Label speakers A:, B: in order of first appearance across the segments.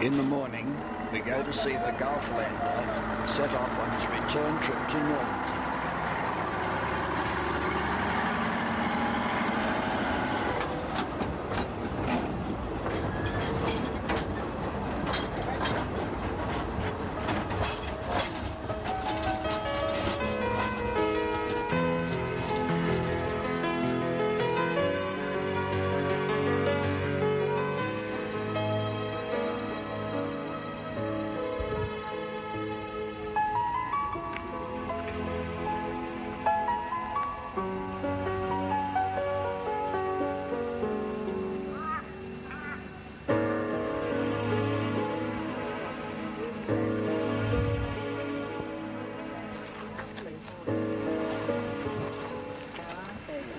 A: In the morning, we go to see the Gulf lander set off on his return trip to Normandy.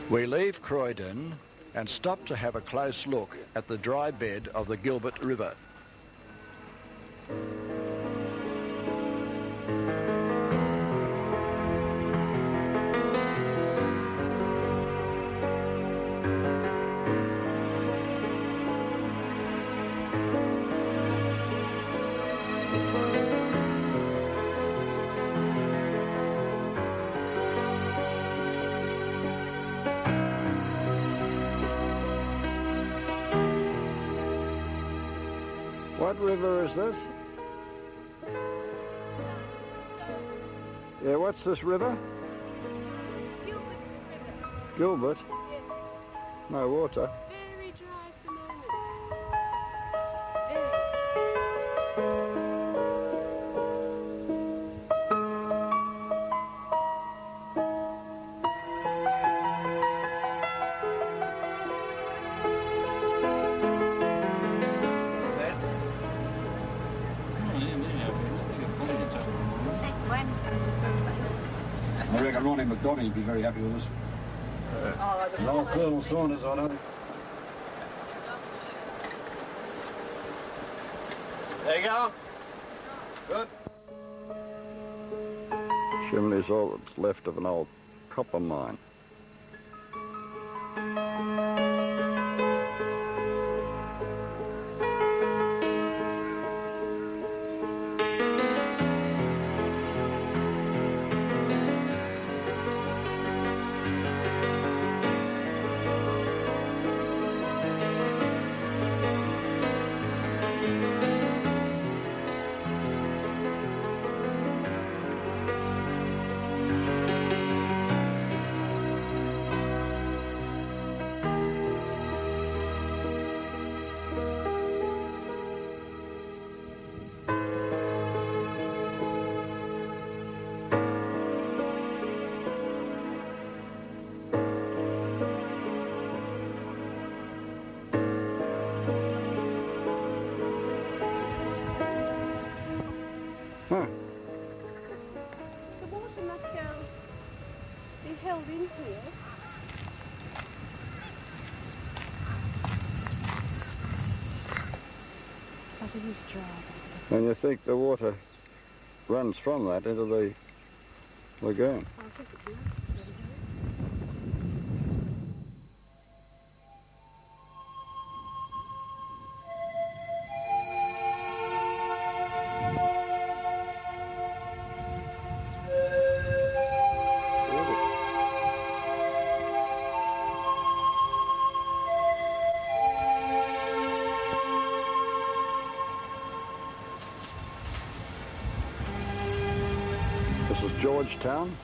A: We leave Cheriton and stop to have a close look at the dry bed of the Gilbert River. What river is this? Yeah, what's this river?
B: Gilbert River.
A: Gilbert?
B: Yes.
A: No water.
B: Very dry at the moment. Very.
C: I reckon Ronnie McDonough would be very happy with us. And old Colonel Saunders, I know. There you go. Good.
A: Chimney's all that's left of an old copper mine. Huh.
B: The water must be held in here. But it is dry.
A: And you think the water runs from that into the lagoon?
B: I think it must somehow.
A: Georgetown.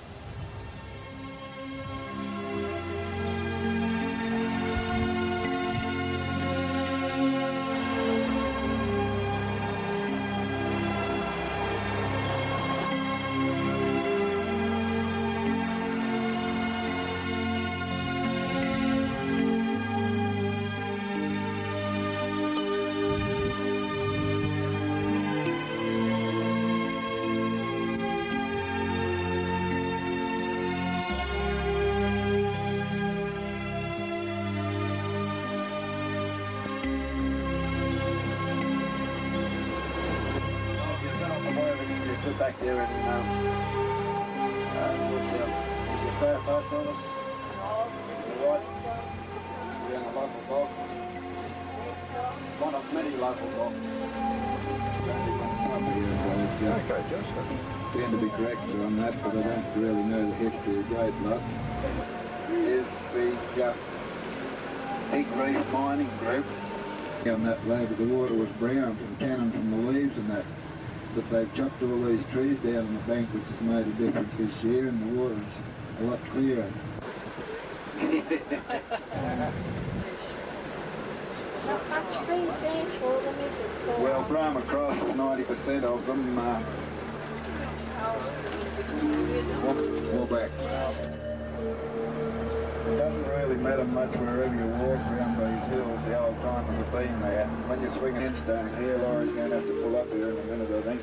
C: Back there in what's your stay at post office? Right. We're in a local dock. One of many local docks.
A: Okay, Justin.
C: Stand to be corrected on that, but I don't really know the history of Great Love. Is the Big Reef Mining Group. On that road, the water was brown and tannin from the leaves and that. But they've chopped all these trees down on the bank, which has made a difference this year, and the water's a lot clearer.
B: Not much food there for them, is it?
C: Well, Brahma Cross is 90% of them. All back. It doesn't really matter much wherever you walk around these hills, the old timers have been there. When you're swinging headstone here, Laurie's going to have to pull up here in a minute, I think.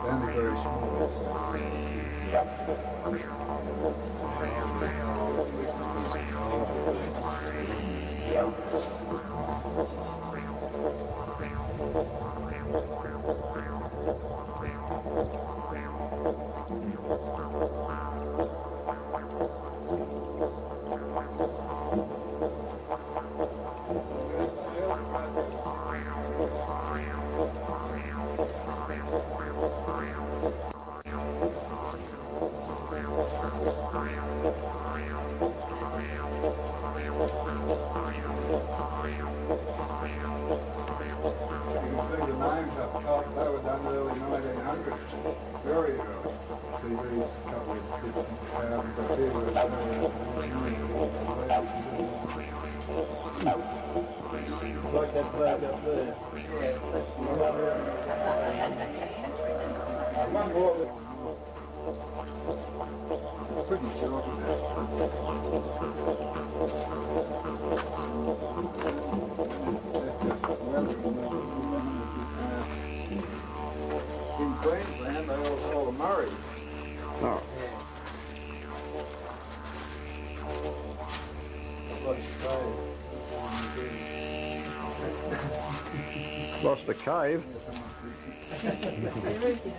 D: Only very small. Very early. See these couple of bits and patterns up here where it's like that flag up there. One more. Pretty short of in Queensland, they all call them Murrays.
A: Oh. Lost a cave.
B: They really did.